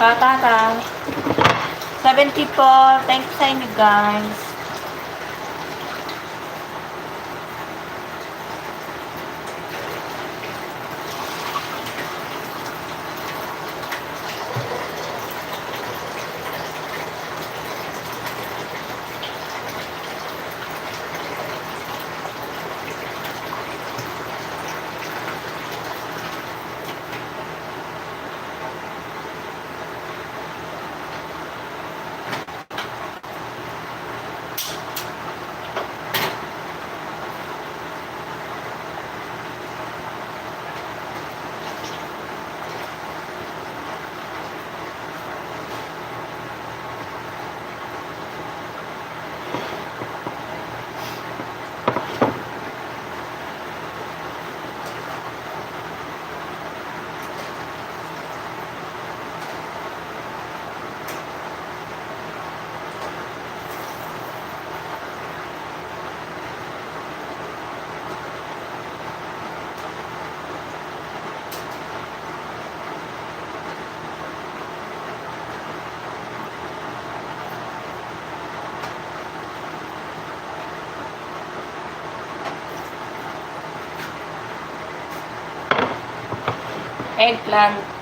Tata. 70 po. Thank you sa inyo, guys. Eggplant.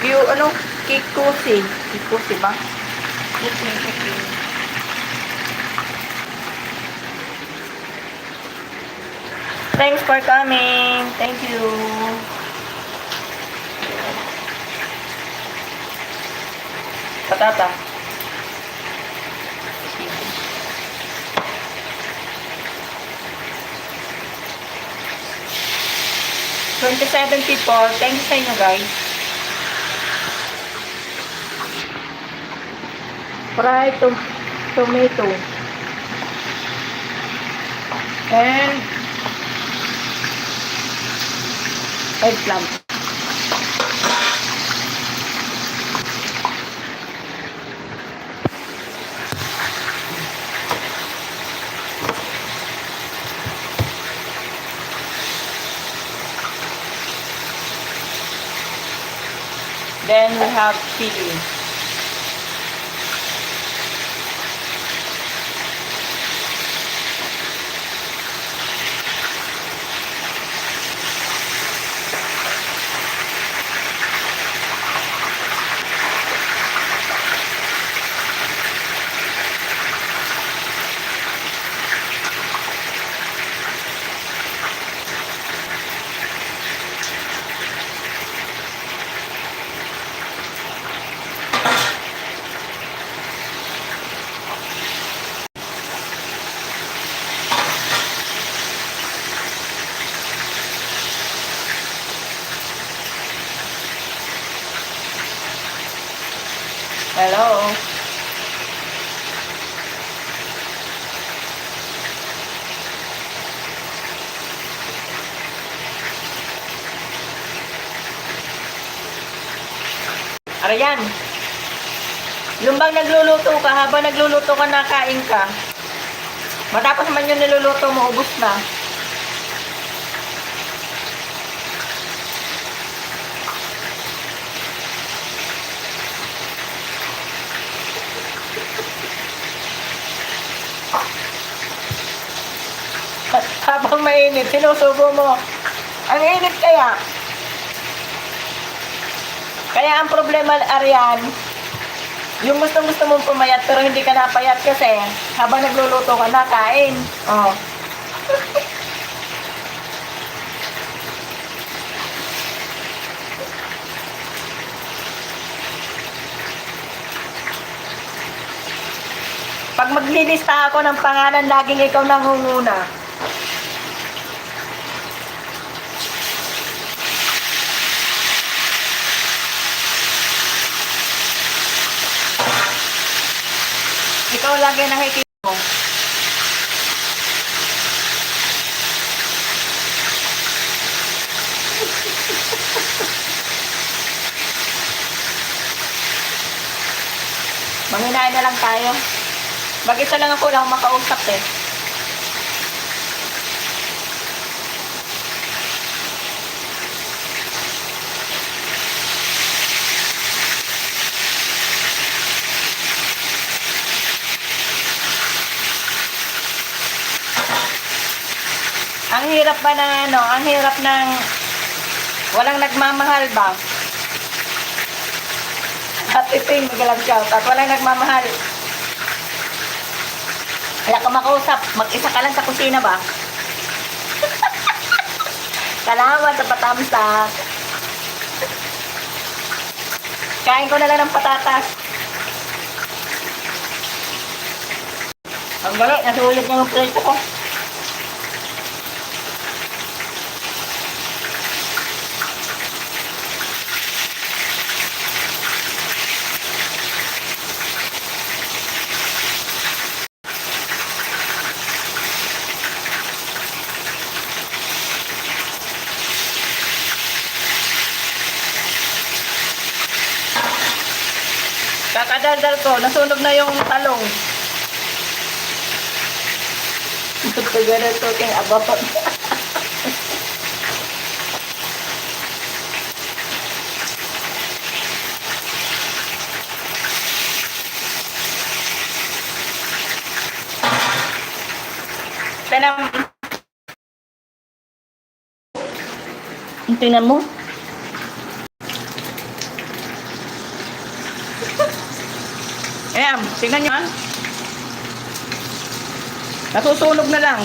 Yung ano, kikusi. Kikusi ba? Kikusi. Thanks for coming. Thank you. Patata. 27 people. Thank you sa inyo, guys. Fried tomato. And eggplant. Then we have chili. Hello. Arayan. Yung bang nagluluto ka, habang nagluluto ka, nakain ka. Matapos man yung niluluto mo, ubos na. Habang mainit, sinusubo mo. Ang init kaya. Kaya ang problema, Arian, yung gusto mong pumayat pero hindi ka napayat kasi habang nagluluto ka, nakain. Oh. Pag maglilista ako ng pangalan, laging ikaw nangunguna. Ikaw lagi nakikita mo. Manghinain na lang tayo. Mag-isa lang ako, lang makausap eh. Ang hirap ba ng ano, ang hirap ng walang nagmamahal ba? At ito yung magalang shout at walang nagmamahal. Kaya ka makausap, mag-isa ka lang sa kusina ba? Salamat sa patamsak. Kain ko na lang ng patatas. Ang galit, nasulit niya yung plate ko. Kakadaldal ko, nasunog na yung talong. Ganito king abapot. Tingnan mo. Ayan, tingnan nyo ha. Nasusunog na lang.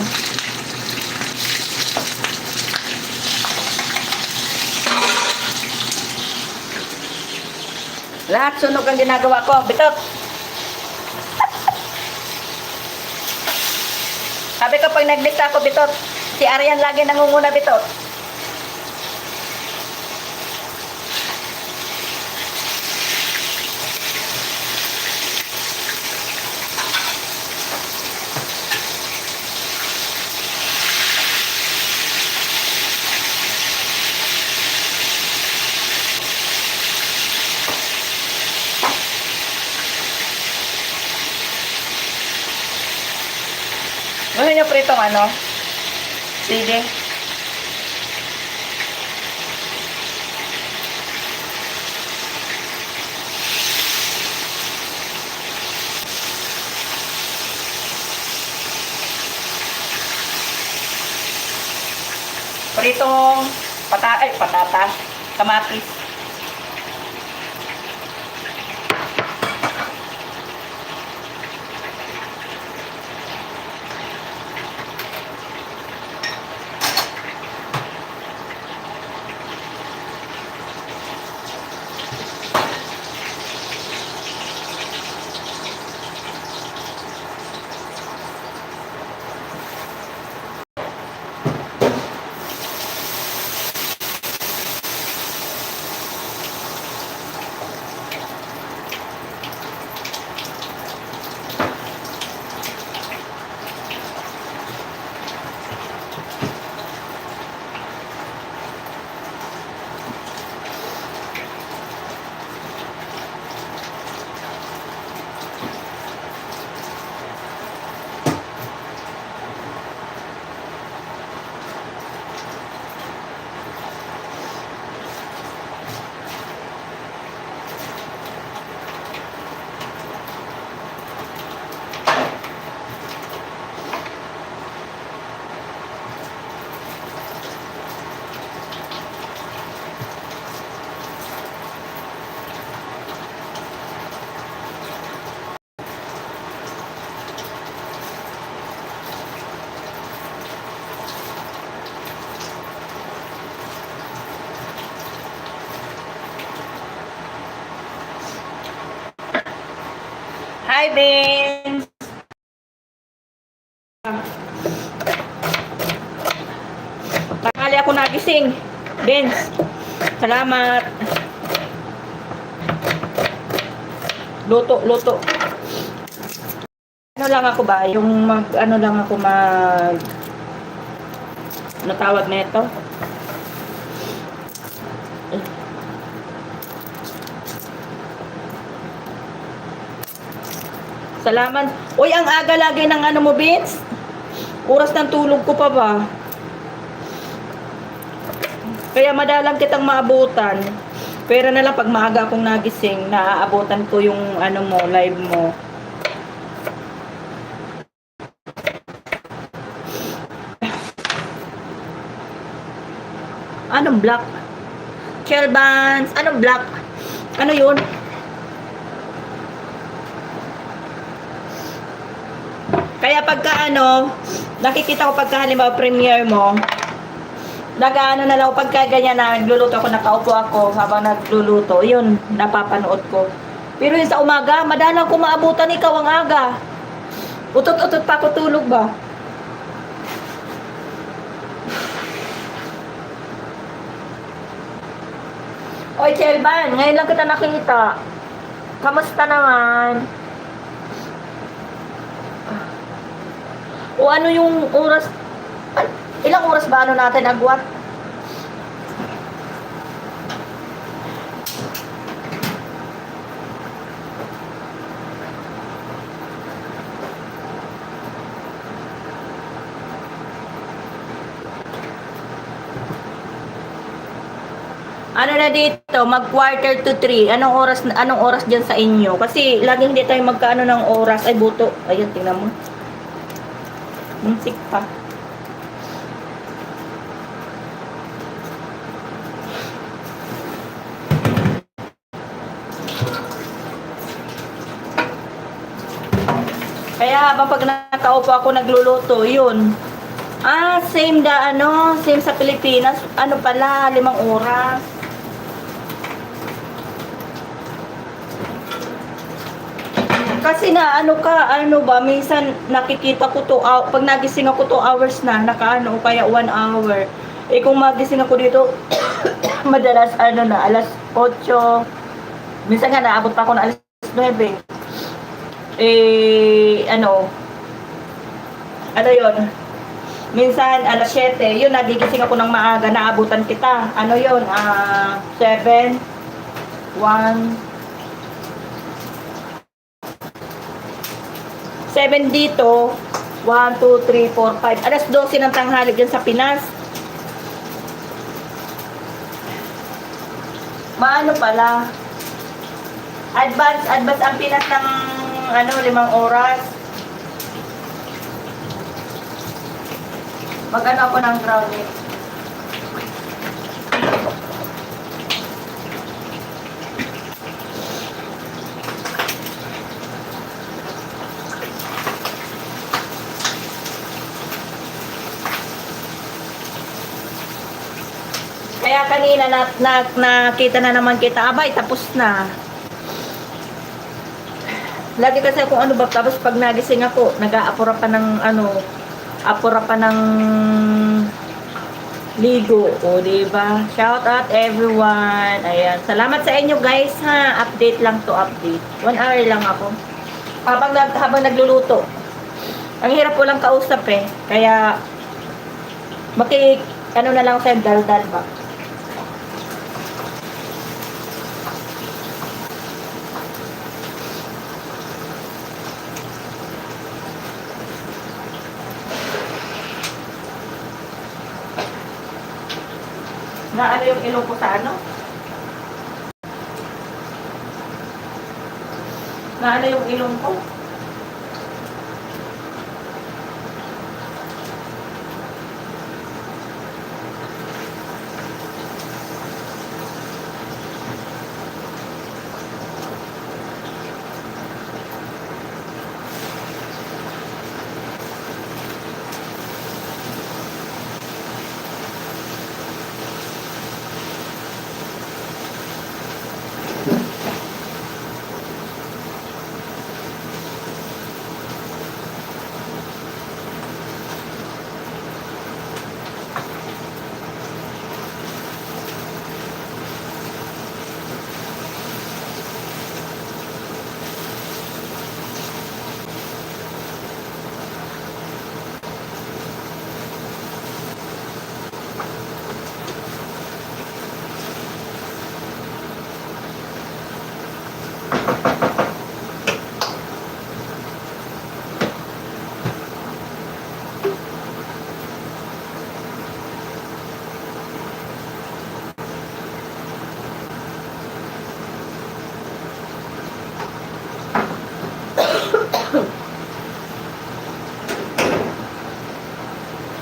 Lahat sunog ang ginagawa ko. Bitot. Sabi ko pag naglista ako, Bitot. Si Arian lagi nangunguna, Bitot. Gusto nyo pritong ano? Sige. Pritong patatas, kamatis. Hi, Vince! kaya ako nagising. Vince, salamat. Luto, luto. Ano lang ako ba? Yung ano lang ako natawag na ito? Salamat. Uy, ang aga lagi ng ano mo, Vince? Oras ng tulog ko pa ba? Kaya madalang kitang maabutan. Pero na lang pag maaga akong nagising, naaabutan ko yung ano mo, live mo. Anong black? Shelbans, anong black? Ano yun? Kaya pagka ano, nakikita ko pagka halimbawa premiere mo, nag-ano na lang pagka ganyan na nagluluto ako, nakaupo ako habang nagluluto, yun, napapanood ko. Pero yun sa umaga, madalang ko maabutan, ikaw ang aga. Utot-utot pa ako tulog ba? Oy, Chelban, ngayon lang kita nakita. Kamusta naman? O ano yung oras? Ilang oras ba ano natin agwat? Ano na dito, mag quarter to 3. Anong oras diyan sa inyo? Kasi laging hindi tayo magkaano ng oras. Ay buto. Ayun, tingnan mo. Munsik pa. Kaya habang pag nakaupo ako nagluluto, yun. Same same sa Pilipinas. Ano pala, 5 oras. Kasi ano ba, minsan nakikita ko pag nagising ako 2 hours na, nakaano, kaya 1 hour. Eh kung magising ako dito, madalas alas 8. Minsan nga naabot pa ako na alas 9. Ano yun? Minsan alas 7, yun nagigising ako ng maaga, naabutan kita. Ano yun? 7, 1, 7 dito, 1, 2, 3, 4, 5. Alas 12 ng tanghali dyan sa Pinas. Maano pala? Advance ang Pinas ng 5 oras. Magano ako ng brownie. Kaya kanina nakita na naman kita, abay, tapos na. Lagi kasi kung ano ba, tapos pag nagising ako, nag-aapura pa ng ligo. O, diba? Shout out everyone. Ayan. Salamat sa inyo guys ha. Update lang to update. 1 hour lang ako. Habang nagluluto. Ang hirap po lang kausap eh. Kaya, na lang sa dal-dal ba? Na ano yung ilong ko sa ano? Na ano yung ilong ko?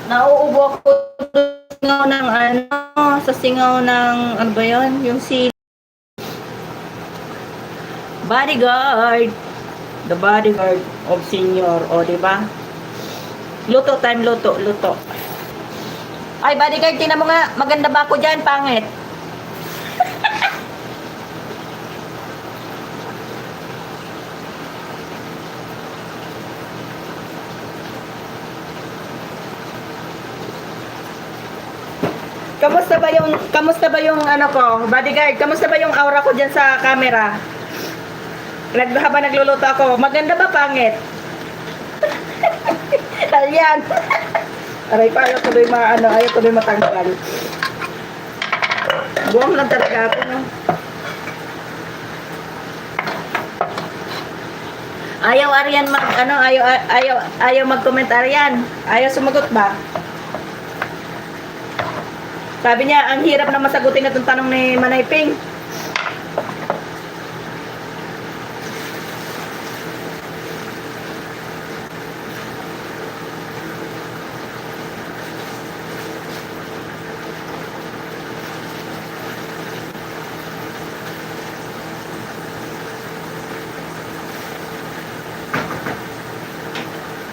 Nauubo ako sa singaw ng ano, sa singaw ng, ano ba yun? Yung si bodyguard. The bodyguard of senior. O, diba? Luto time, luto, luto. Ay, bodyguard, tingnan mo nga. Maganda ba ako dyan? Pangit. Kamusta ba yung ano ko, bodyguard, kamusta ba yung aura ko diyan sa camera? Habang nagluluto ako, maganda ba pangit? Ayan. Aray pa, ayaw tuloy matanggal. Buwang lang talaga ako, no? Ayaw Arian ayaw mag-comment Arian. Ayaw sumagot ba? Sabi niya, ang hirap na masagutin itong tanong ni Manay Ping.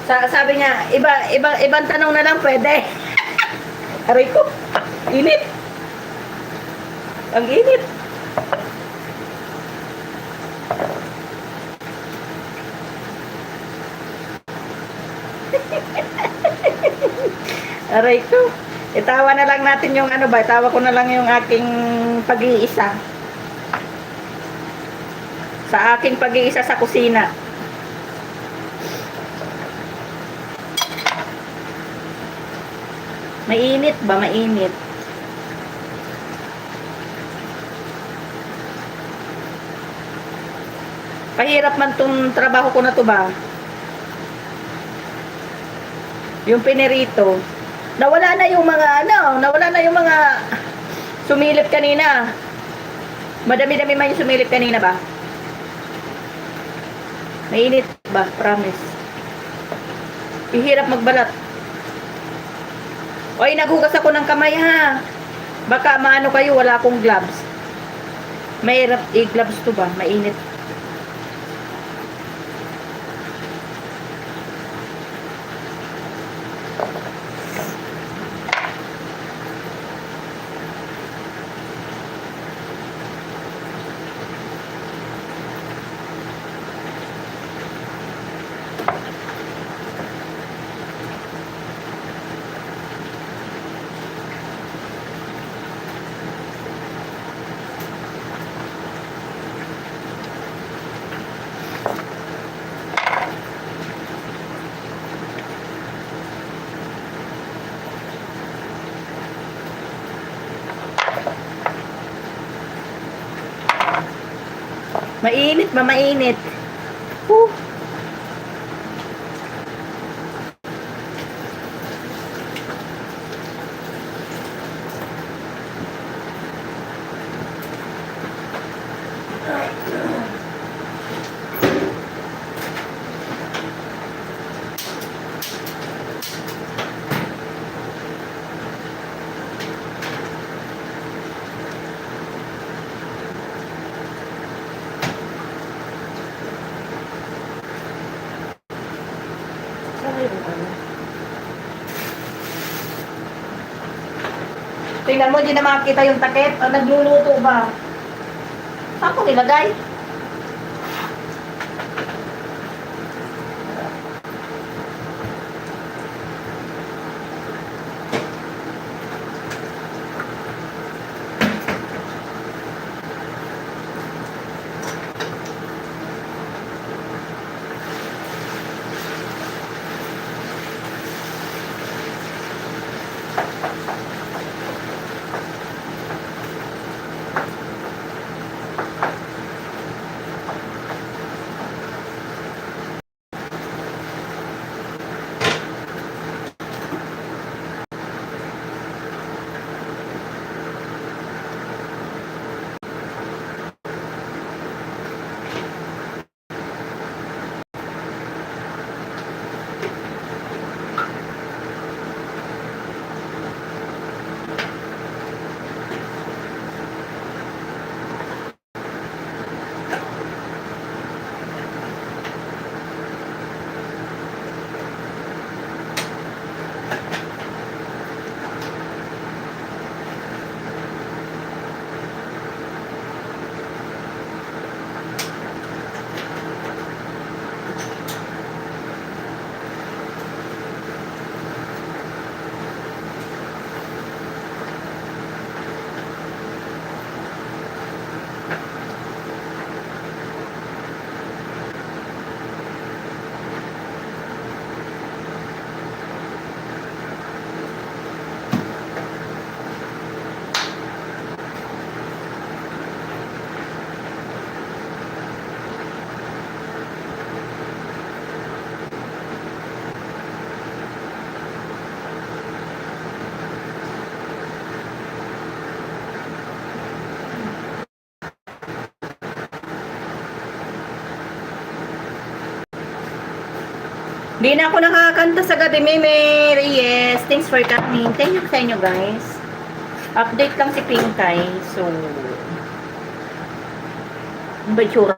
Sabi niya, ibang tanong na lang pwede. Aray ko, init. Ang init. Aray ko. Itawa na lang natin yung ano ba, itawa ko na lang yung aking pag-iisa. Sa aking pag-iisa sa kusina. Mainit ba? Mainit. Pahirap man tong trabaho ko na to ba? Yung pinirito. Nawala na yung mga sumilip kanina. Madami-dami man yung sumilip kanina ba? Mainit ba? Promise. Ihirap magbalat. Oy, naghugas ako ng kamay ha. Baka maano kayo, wala akong gloves. Mahirap i-gloves to ba? Mainit. Mainit ba? Mainit. Whew. Tingnan mo, di na makikita yung takip. O, nagluluto ba? Saan ko nilagay? Di na ako nakakanta sa gabi, Meme Reyes. Thanks for coming. Thank you sa inyo, guys. Update lang si Pinkay. So, ano ba yung tsura?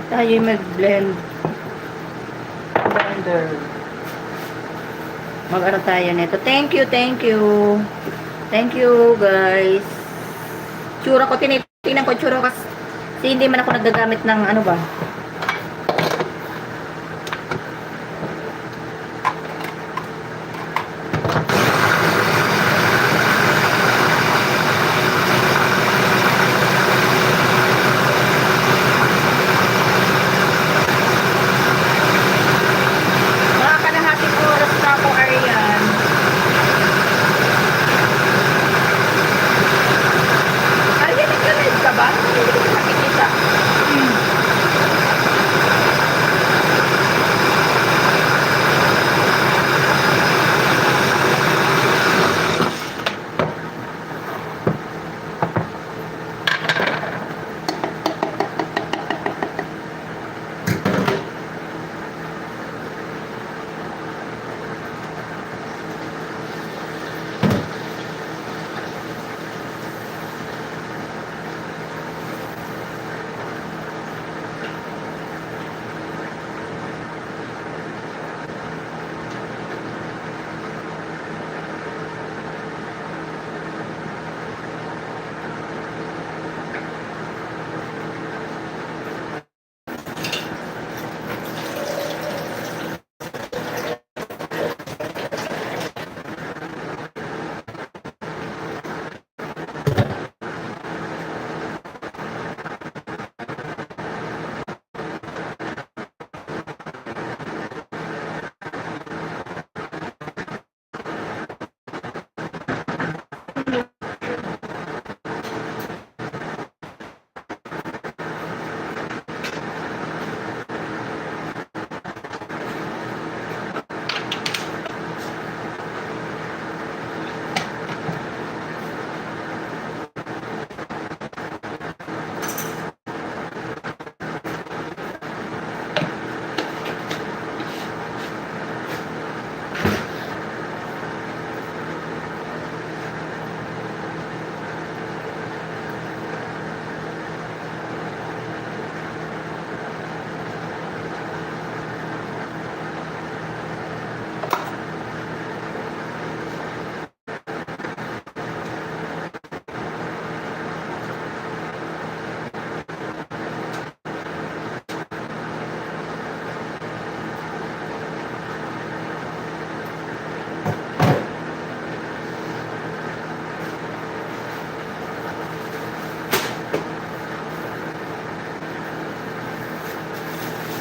Tayo mag-blend. Blender. Mag-ano tayo nito. Thank you, thank you. Thank you, guys. Tsura ko, tinitingnan ko tsura kasi hindi man ako nagagamit ng ano ba. Mga kalahating oras na ako, Arian. Arian, nag-live ka ba? Hindi ko nakikita.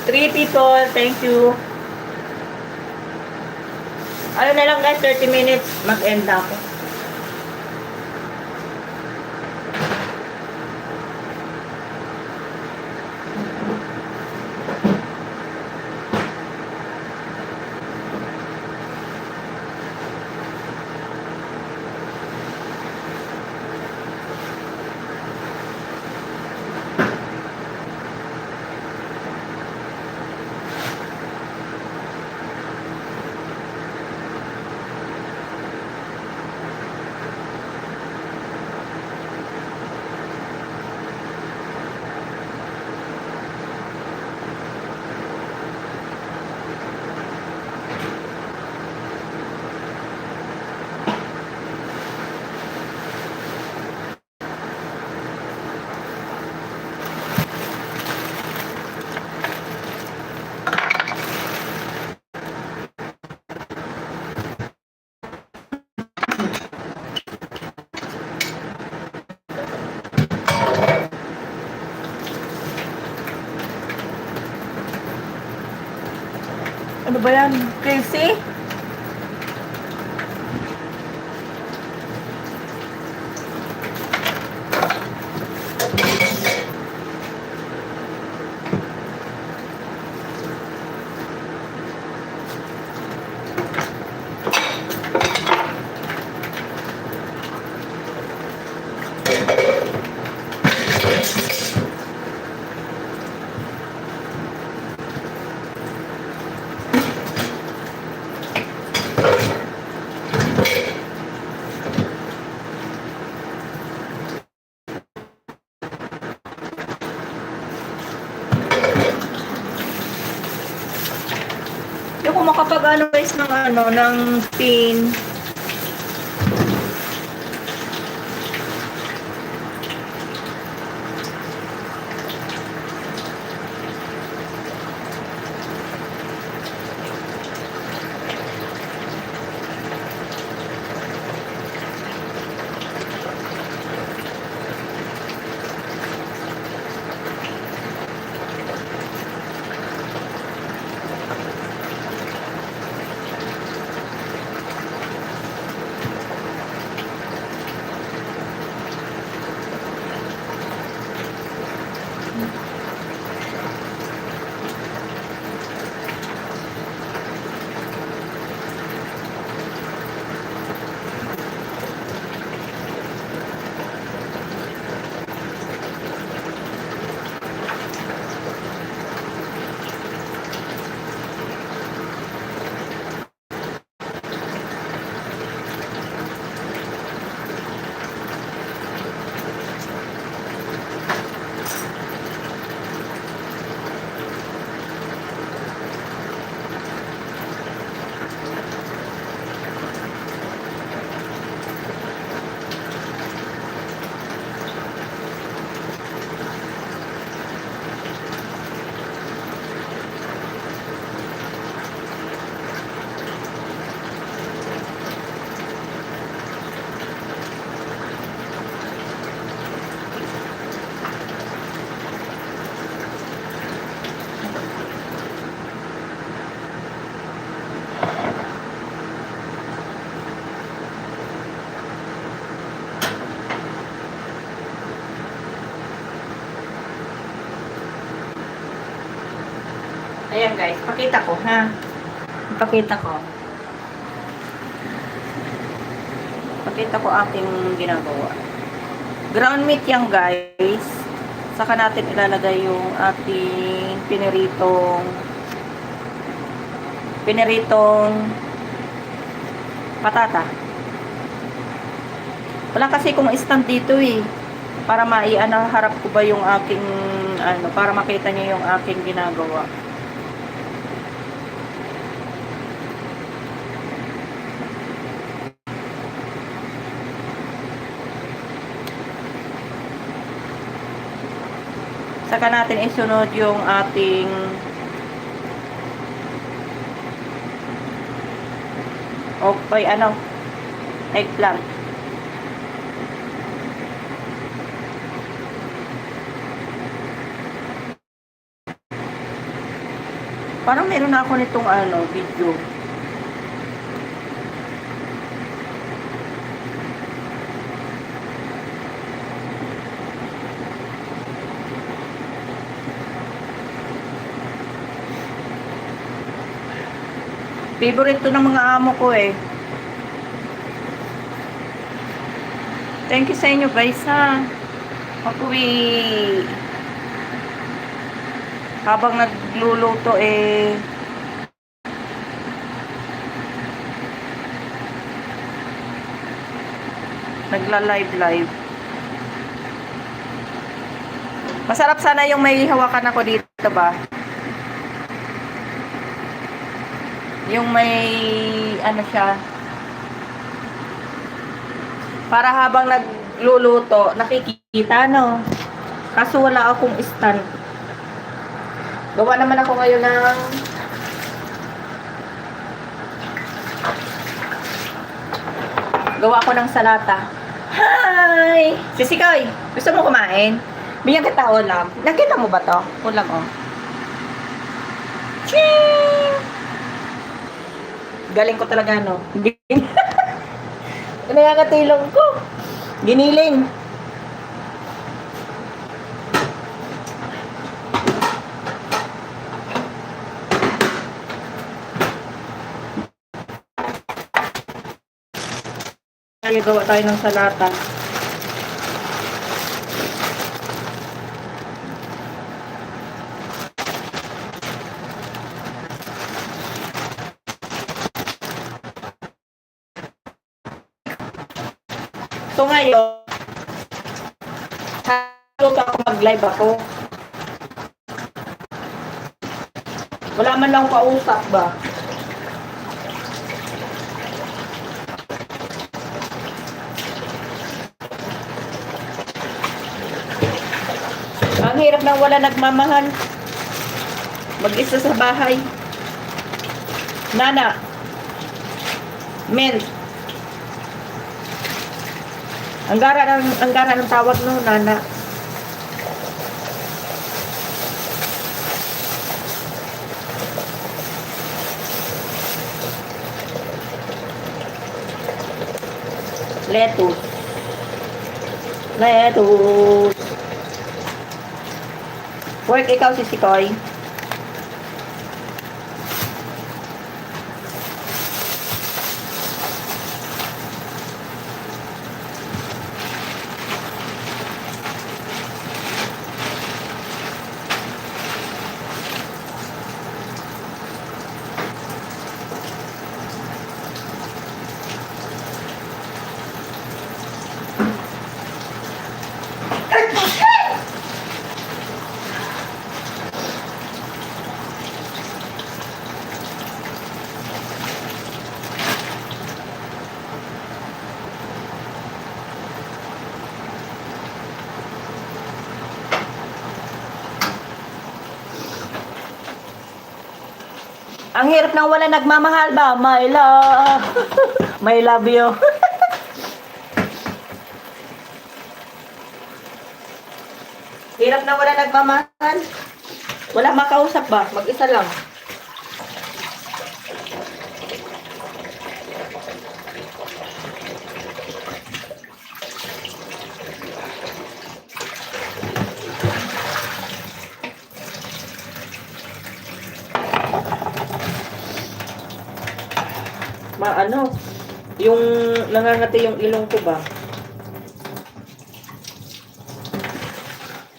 Three people, thank you. Ano na lang guys, 30 minutes, mag-end na ako. Ano ba yan? Casey? makapag ano guys ng ano, ng pin. Ayan guys, pakita ko ha. Pakita ko. Pakita ko aking ginagawa. Ground meat yan guys. Saka natin ilalagay yung ating piniritong patata. Wala kasi kung stand dito eh. Para harap ko ba yung aking para makita niyo yung aking ginagawa. Saka natin isunod yung ating eggplant. Parang meron na ako nitong video. Favorite to ng mga amo ko eh. Thank you sa inyo guys ha. Ako habang nagluluto eh nagla-live. Masarap sana yung may hawakan ako dito ba? Yung may siya. Para habang nagluluto, nakikita no. Kaso wala akong stand. Gawa naman ako ngayon ng salata. Hi! Sisikoy, gusto mo kumain? Bigyan kita ulam. Nakita mo ba to? Ulam oh. Ching! Galing ko talaga no. Nakakatilong ko. Giniling. Gawa tayo ng salata. So ngayon, haluto ako mag-live ako. Wala man lang kausap ba? Ang hirap nang wala nagmamahal. Mag-isa sa bahay. Nana. Mel. Ang gara ng tawag no, Nana. Lettuce. Work ikaw si Sikoy. Ang hirap nang wala nagmamahal ba? My love. My love you. Hirap nang wala nagmamahal. Wala makausap ba? Mag-isa lang. Ano, yung nangangati yung ilong ko ba?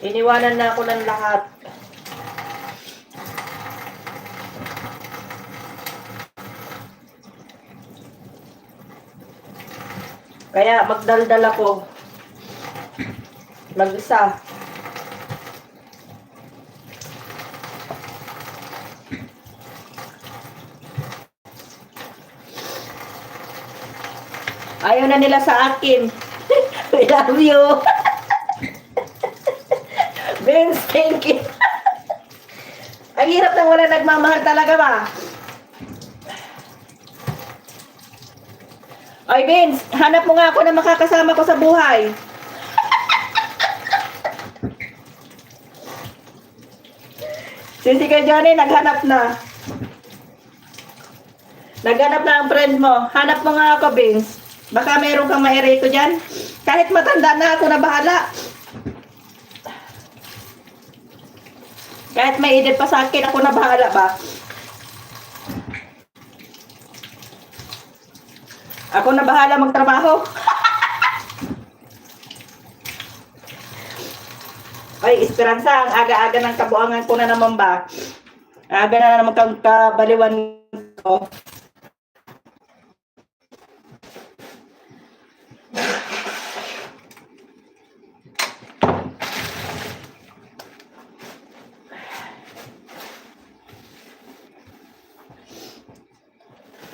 Iniwanan na ako ng lahat. Kaya magdaldal ako. Mag-isa. Ayaw na nila sa akin. I love you. Vince, thank you. Ang hirap nang wala nagmamahal talaga ba? Ay, Vince, hanap mo nga ako na makakasama ko sa buhay. Sisi ka Johnny, naghanap na. Naghanap na ang friend mo. Hanap mo nga ako, Vince. Baka meron kang mairito dyan. Kahit matanda na ako na bahala. Kahit may edit pa sa akin, ako na bahala ba? Ako na bahala magtrabaho. Ay, Esperanza, ang aga-aga ng kabuangan ko na naman ba? Aga na naman kang kabaliwan ko.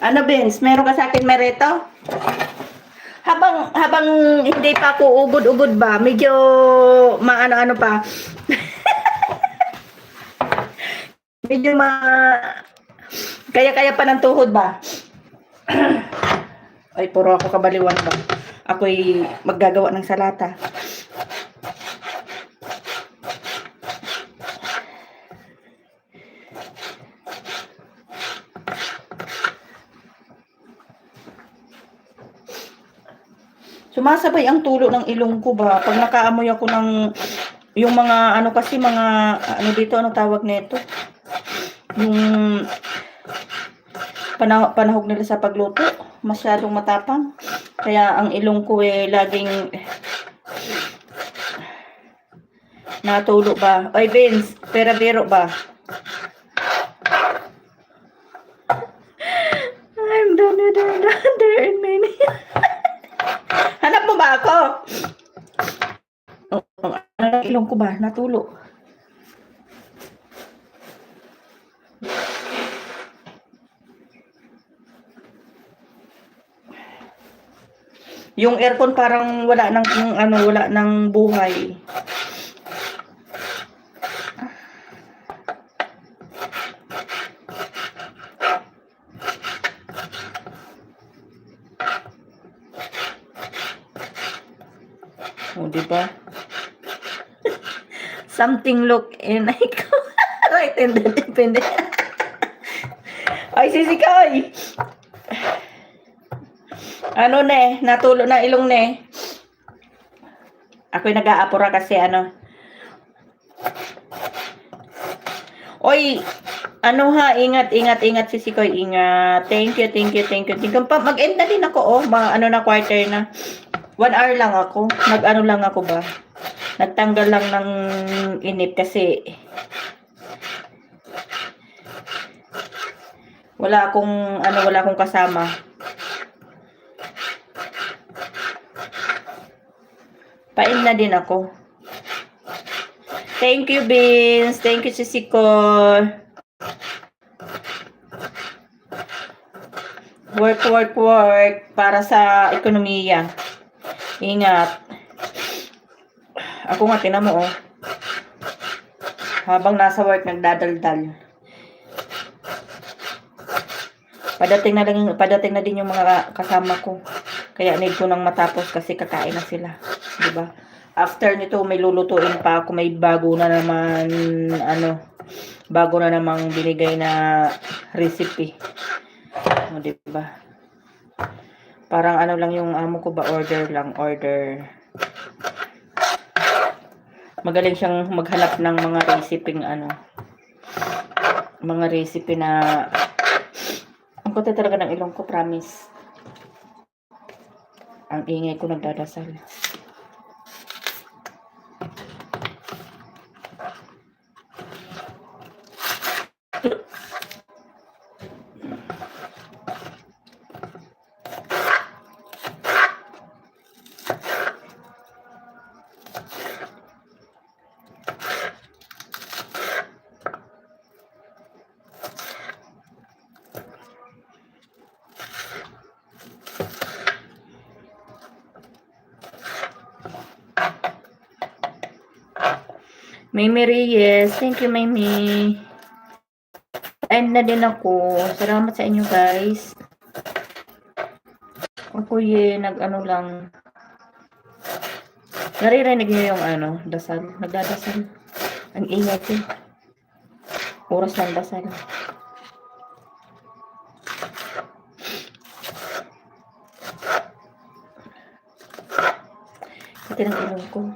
Ano, Vince? Meron ka sa akin merito? Habang hindi pa ako ugod-ugod ba, medyo maano-ano pa. Medyo kaya-kaya pa ng tuhod ba? Ay, puro ako kabaliwan ba? Ako'y maggagawa ng salata. Sumasabay ang tulo ng ilong ko ba? Pag nakaamoy ako ng yung mga ano kasi mga ano dito, ano tawag nito? Yung panahog nila sa pagluto, masyadong matapang. Kaya ang ilong ko laging natulo ba? Oy Vince, pera biro ba? I'm done there in many. Hanap mo ba ako? Ang ilong ko ba? Natulo. Yung aircon parang wala nang buhay. O, diba? Something look in ikaw. Right and then depende. Ay, sisikoy! Ano ne? Natulo na ilong ne. Ako'y nag-aapura kasi ano. Oy, ano ha, ingat, sisikoy, ingat. Thank you. Mag-end na din ako, oh. Ano na, quarter na. 1 hour lang ako. Nag-ano lang ako ba? Nagtanggal lang ng inip kasi wala akong kasama. Pain na din ako. Thank you, Beans. Thank you, Sisiko. Work para sa ekonomiya. Ingat. Ako nga, tinan mo, oh. Habang nasa work, nagdadaldal. Padating na din yung mga kasama ko. Kaya need ko nang matapos kasi kakain na sila. Diba? After nito, may lulutuin pa ako. May bago na namang binigay na recipe. O, diba? Parang ano lang yung amo ko ba? Order. Magaling siyang maghanap ng mga recipe na ang kote talaga ng ilong ko, promise. Ang ingay ko, nagdadasal. Mimi Reyes, thank you, Mimi. End na din ako. Salamat sa inyo, guys. Ako nag-ano lang. Naririnig niyo yung dasal. Nagdadasal. Ang ingay ko. Oras ng dasal. Ito ng ilong ko.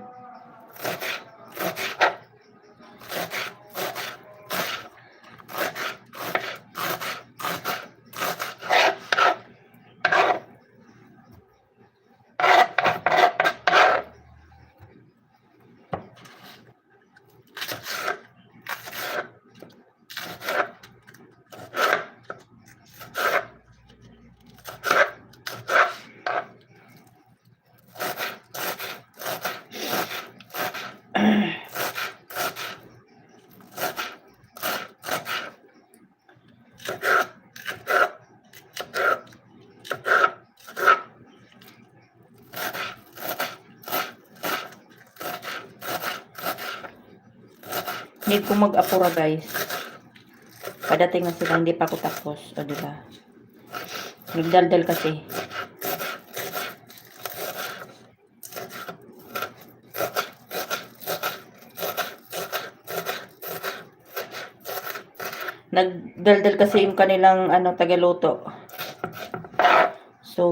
Need ko mag-apura, guys. Padating na sila, hindi pa ako tapos. O, diba? Nagdaldal kasi. Nagdaldal kasi yung kanilang tagaluto. So,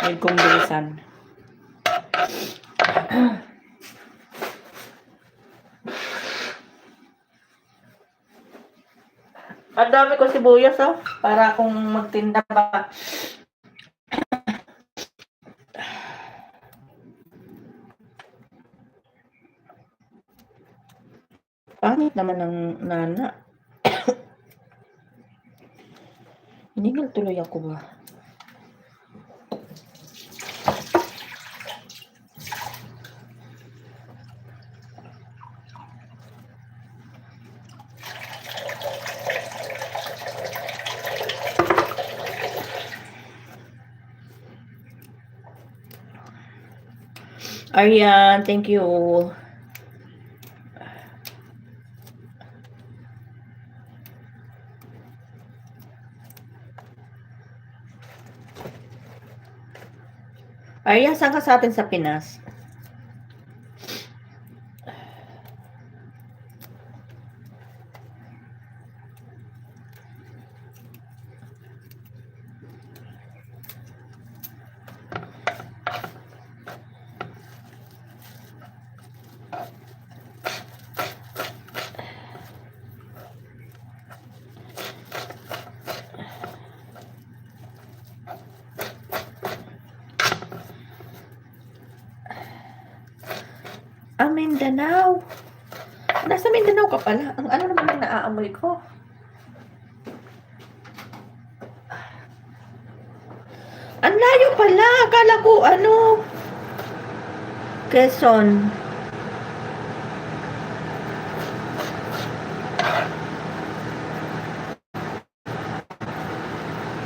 need kong bilisan. Ang dami ko sibuyas, oh. Para akong magtinda pa. Pangit naman ng nana. Hinigal tuloy ako ba? Arian, thank you. Ay, saan ka sa atin sa Pinas? Ah, Mindanao. Nasa Mindanao ka pala. Ang ano naman ang naaamoy ko? Ang layo pala. Akala ko ano. Quezon.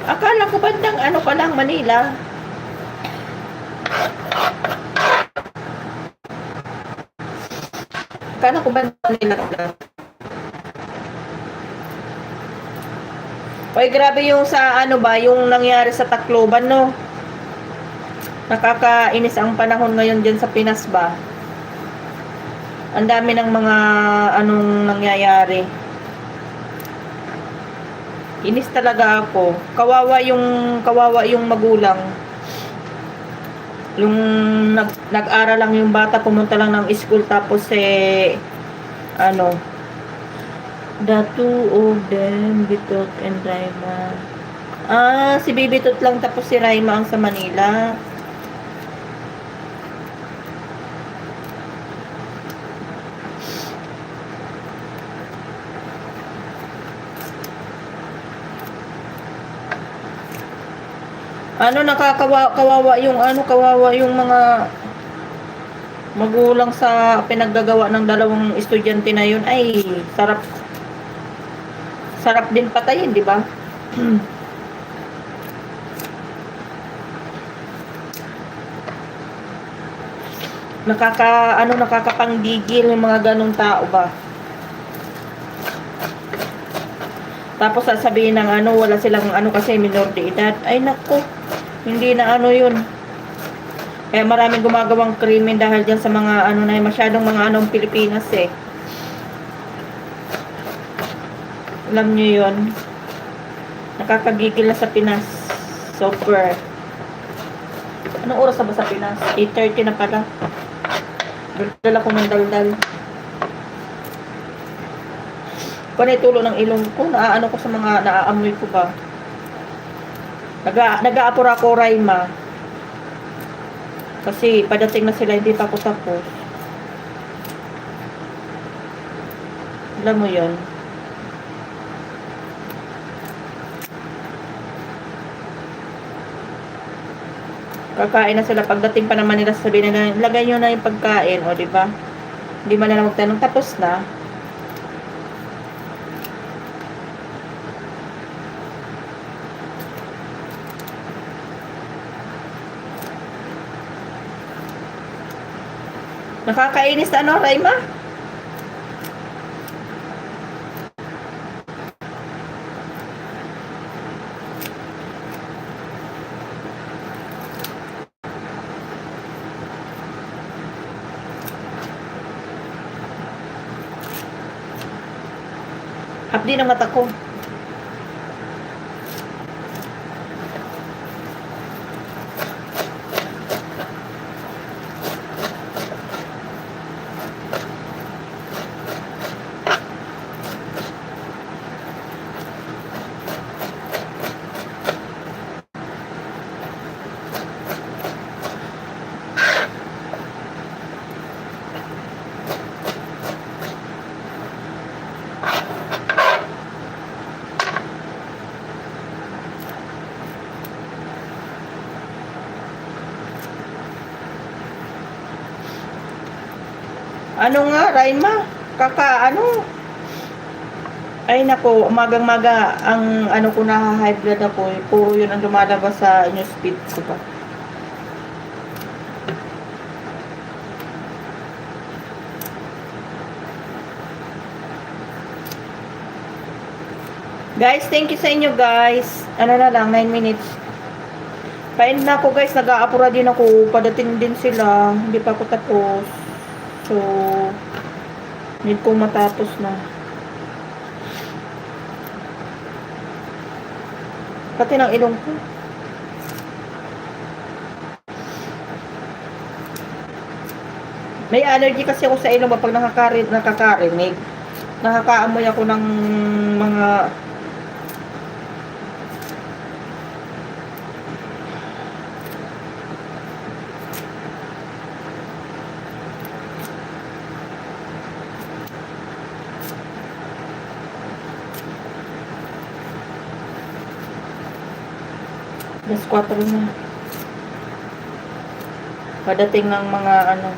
Akala ko bandang ano pa lang, Manila. Akala ko bandang Manila lang. Oy, grabe yung sa ano ba, yung nangyari sa Tacloban, no? Nakakainis ang panahon ngayon dyan sa Pinas ba? Ang dami ng mga anong nangyayari. Inis talaga ako. Kawawa yung magulang. Yung nag-aral lang yung bata, pumunta lang ng school tapos ano, the two of them, Bitot and Raima. Ah, si Bibitot lang tapos si Raima ang sa Manila. Ano, kawawa yung mga magulang sa pinaggagawa ng dalawang estudyante na yun. Ay, sarap din patayin, di ba? Nakakapangdigil yung mga ganong tao ba? Tapos sasabihin ng ano, wala silang ano kasi minor de edad. Ay nako, hindi na ano yun. Kaya maraming gumagawang krimen dahil dyan sa mga ano na masyadong mga anong Pilipinas eh. Alam nyo yun. Nakakagigil na sa Pinas. Super. Anong oras na ba sa Pinas? 8:30 na pala. Dala ko ng daldal. Panay tulo ng ilong ko. Naaano ko sa mga naaamoy ko ba. Nag-aapura ko Raima. Kasi padating na sila, hindi pa ako tapos. Alam mo yun. Kakain na sila. Pagdating pa naman nila, sabihin nila, lagay nyo na yung pagkain. O, diba? Hindi man na magtanong, tapos na. Nakakainis na ano, Raima? Hapdi ng mata ko. Ano nga, Raima? Ano? Ay nako, umagang-maga ang ano ko na high blood ako. Puro yun ang lumalabas sa news feed ko pa. Guys, thank you sa inyo guys. Ano na lang, 9 minutes. Pain na ako guys, nag-aapura din ako. Padating din sila. Hindi pa ako tapos. So, need kong matapos na. Pati ng ilong ko. May allergy kasi ako sa ilong pag nakakarinig. Nakakaamoy ako ng mga Alas 4 na. Padating ng mga ano.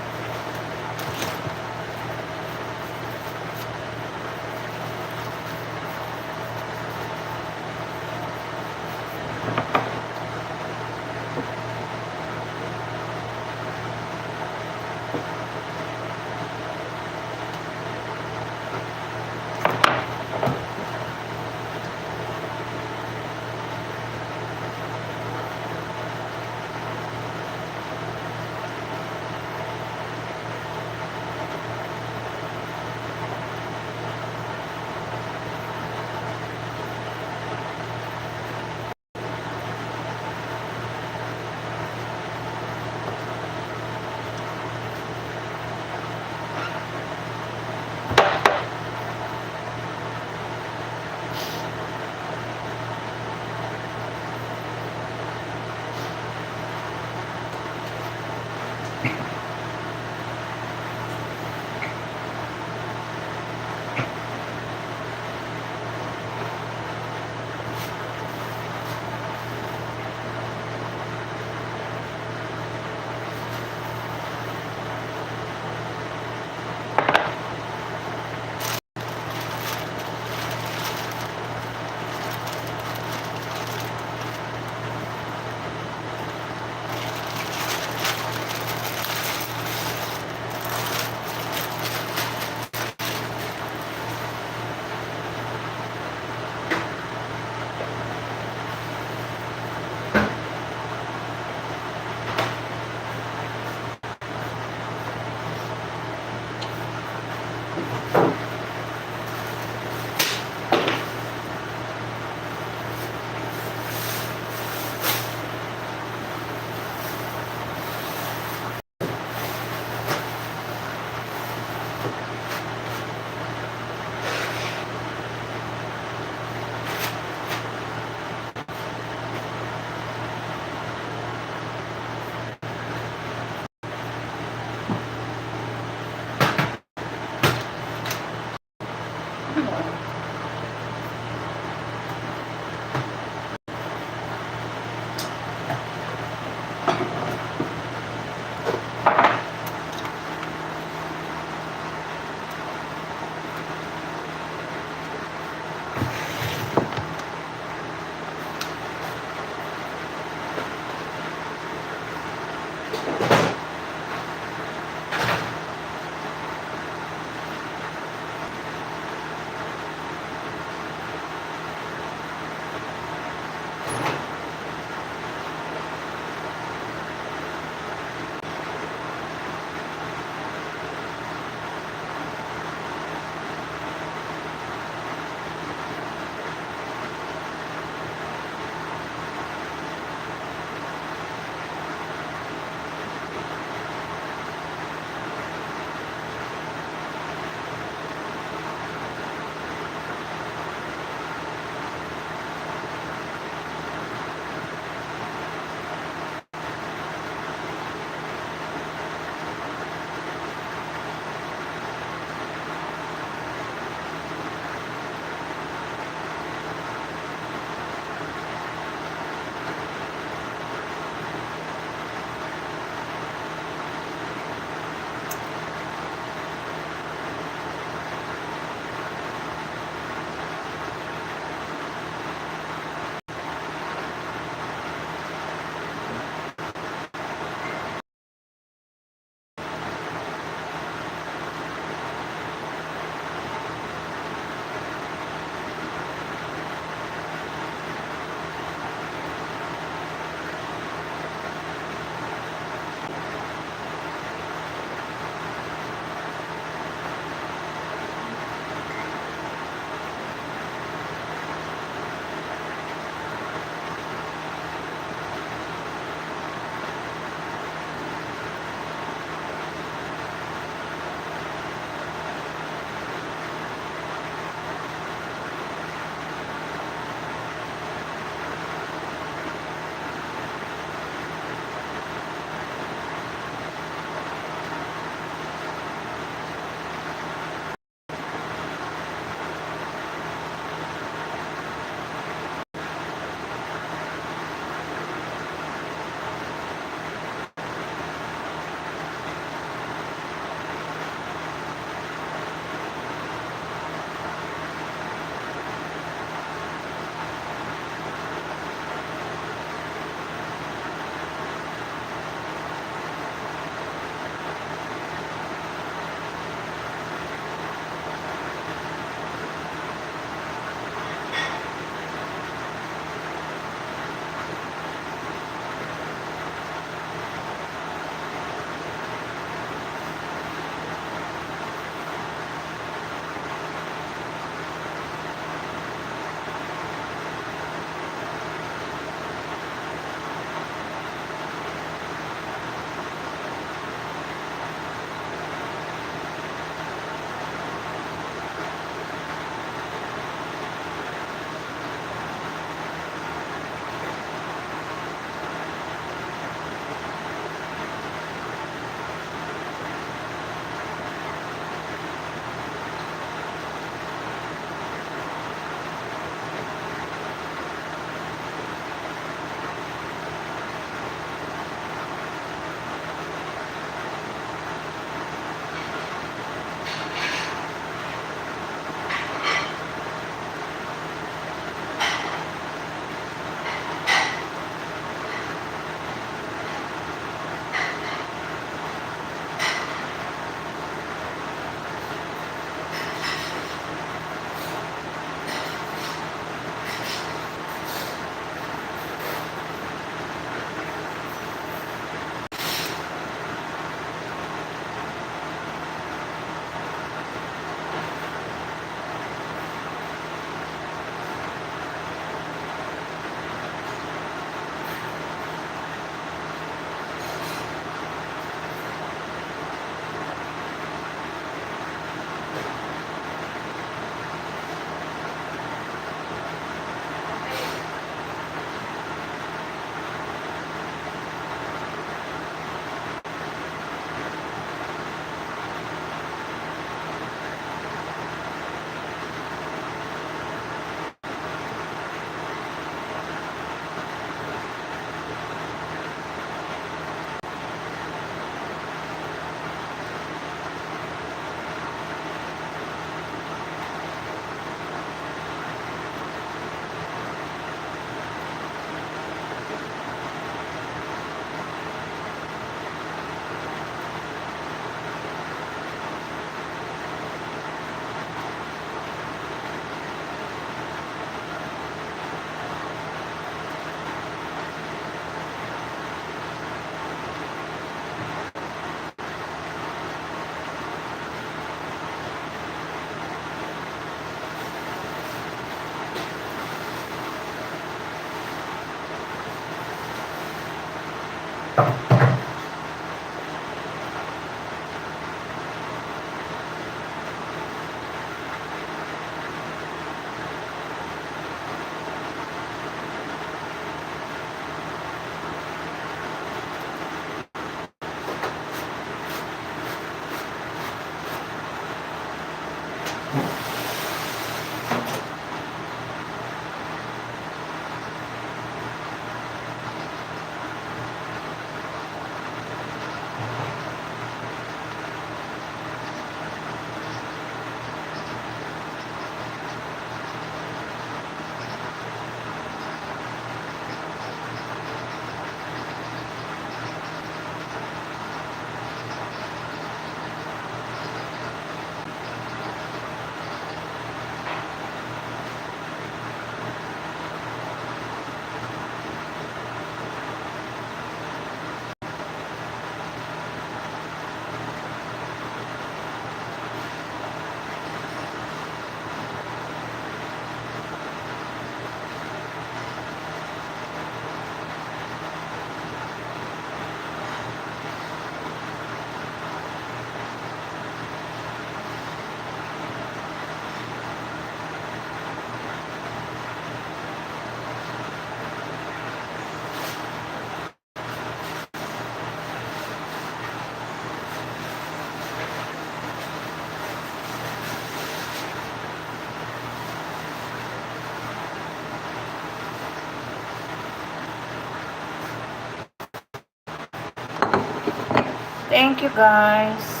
Thank you guys.